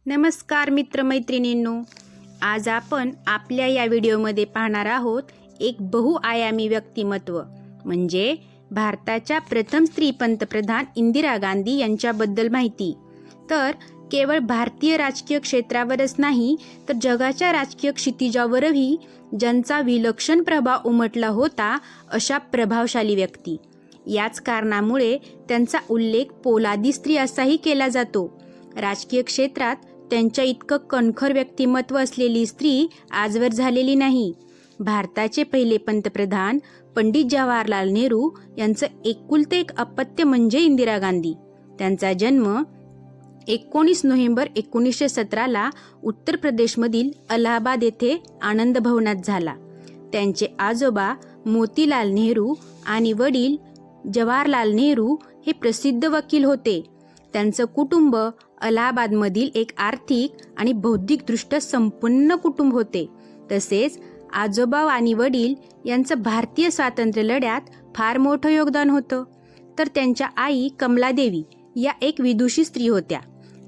नमस्कार मित्रमैत्रिणींनो, आज आपण आपल्या या व्हिडिओमध्ये पाहणार आहोत एक बहुआयामी व्यक्तिमत्व म्हणजे भारताच्या प्रथम स्त्री पंतप्रधान इंदिरा गांधी यांच्याबद्दल माहिती। तर केवळ भारतीय राजकीय क्षेत्रावरच नाही तर जगाच्या राजकीय क्षितिजावरही ज्यांचा विलक्षण प्रभाव उमटला होता अशा प्रभावशाली व्यक्ती। याच कारणामुळे त्यांचा उल्लेख पोलादी स्त्री असाही केला जातो। राजकीय क्षेत्रात त्यांच्या इतकं कणखर व्यक्तिमत्व असलेली स्त्री आजवर झालेली नाही। भारताचे पहिले पंतप्रधान पंडित जवाहरलाल नेहरू यांचं एकुलते एक अपत्य म्हणजे इंदिरा गांधी। त्यांचा जन्म 19 नोव्हेंबर 1917 उत्तर प्रदेशमधील अलाहाबाद येथे आनंद भवनात झाला। त्यांचे आजोबा मोतीलाल नेहरू आणि वडील जवाहरलाल नेहरू हे प्रसिद्ध वकील होते। त्यांचं कुटुंब अलाहाबादमधील एक आर्थिक आणि बौद्धिकदृष्ट्या संपन्न कुटुंब होते। तसेच आजोबा आणि वडील यांचं भारतीय स्वातंत्र्य लढ्यात फार मोठं योगदान होतं। तर त्यांच्या आई कमलादेवी या एक विदुषी स्त्री होत्या।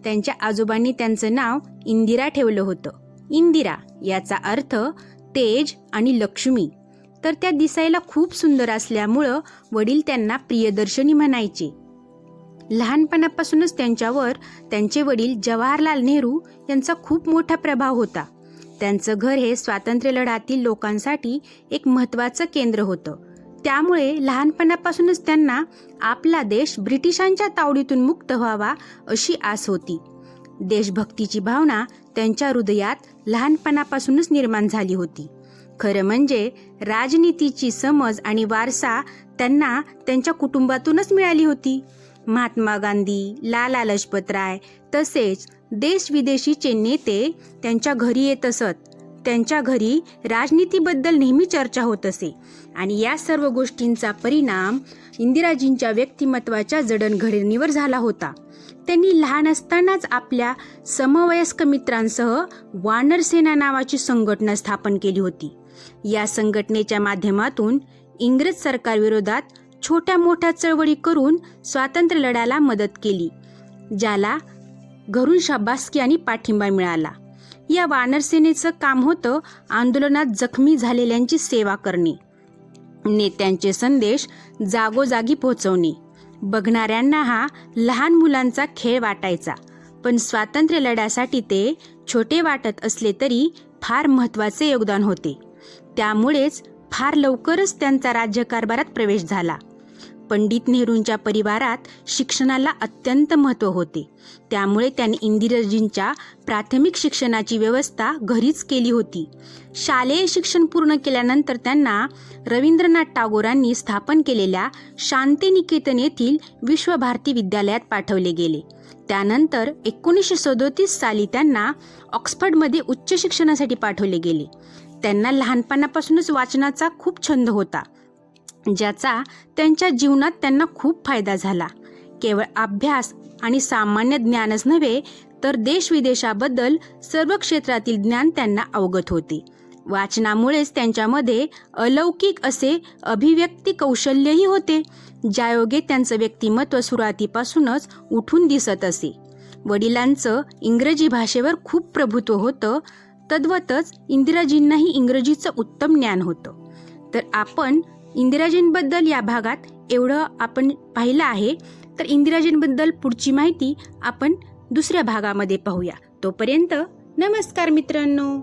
त्यांच्या आजोबांनी त्यांचं नाव इंदिरा ठेवलं होतं। इंदिरा याचा अर्थ तेज आणि लक्ष्मी। तर त्या दिसायला खूप सुंदर असल्यामुळं वडील त्यांना प्रियदर्शनी म्हणायचे। लहानपणापासूनच त्यांच्यावर त्यांचे वडील जवाहरलाल नेहरू यांचा खूप मोठा प्रभाव होता। त्यांचं घर हे स्वातंत्र्य लढ्यातील लोकांसाठी एक महत्त्वाचं केंद्र होतं। त्यामुळे लहानपणापासूनच त्यांना आपला देश ब्रिटिशांच्या तावडीतून मुक्त व्हावा अशी आस होती। देशभक्तीची भावना त्यांच्या हृदयात लहानपणापासूनच निर्माण झाली होती। खरं म्हणजे राजनीतीची समज आणि वारसा त्यांना त्यांच्या कुटुंबातूनच मिळाली होती। महात्मा गांधी, लाला लजपतराय तसेच देश विदेशीचे नेते त्यांच्या घरी येत असत। त्यांच्या घरी राजनीतीबद्दल नेहमी चर्चा होत असे आणि या सर्व गोष्टींचा परिणाम इंदिराजींच्या व्यक्तिमत्वाच्या जडणघडणीवर झाला होता। त्यांनी लहान असतानाच आपल्या समवयस्क मित्रांसह वानर सेना नावाची संघटना स्थापन केली होती। या संघटनेच्या माध्यमातून इंग्रज सरकारविरोधात छोट्या मोठ्या चळवळी करून स्वातंत्र्य लढ्याला मदत केली, ज्याला घरून शाबासकी आणि पाठिंबा मिळाला। या वानरसेनेचं काम होतं आंदोलनात जखमी झालेल्यांची सेवा करणे, नेत्यांचे संदेश जागोजागी पोहोचवणे। बघणाऱ्यांना हा लहान मुलांचा खेळ वाटायचा, पण स्वातंत्र्य लढ्यासाठी ते छोटे वाटत असले तरी फार महत्त्वाचे योगदान होते। त्यामुळेच फार लवकरच त्यांचा राज्यकारभारात प्रवेश झाला। पंडित नेहरूंच्या परिवारात शिक्षणाला अत्यंत महत्त्व होते। त्यामुळे त्यांनी इंदिराजींच्या प्राथमिक शिक्षणाची व्यवस्था घरीच केली होती। शालेय शिक्षण पूर्ण केल्यानंतर त्यांना रवींद्रनाथ टागोरांनी स्थापन केलेल्या शांतिनिकेतन येथील विश्वभारती विद्यालयात पाठवले गेले। त्यानंतर 1937 साली त्यांना ऑक्सफर्डमध्ये उच्च शिक्षणासाठी पाठवले गेले। त्यांना लहानपणापासूनच वाचनाचा खूप छंद होता, ज्याचा त्यांच्या जीवनात त्यांना खूप फायदा झाला। केवळ अभ्यास आणि सामान्य ज्ञानच नव्हे तर देश विदेशाबद्दल सर्व क्षेत्रातील ज्ञान त्यांना अवगत होते। वाचनामुळेच त्यांच्यामध्ये अलौकिक असे अभिव्यक्ती कौशल्यही होते, ज्यायोगे त्यांचं व्यक्तिमत्व सुरुवातीपासूनच उठून दिसत असे। वडिलांचं इंग्रजी भाषेवर खूप प्रभुत्व होतं, तद्वतच इंदिराजींनाही इंग्रजीचं उत्तम ज्ञान होतं। तर आपण इंदिराजींबद्दल या भागात एवढं आपण पाहिलं आहे। तर इंदिराजींबद्दल पुढची माहिती आपण दुसऱ्या भागामध्ये पाहूया। तोपर्यंत नमस्कार मित्रांनो।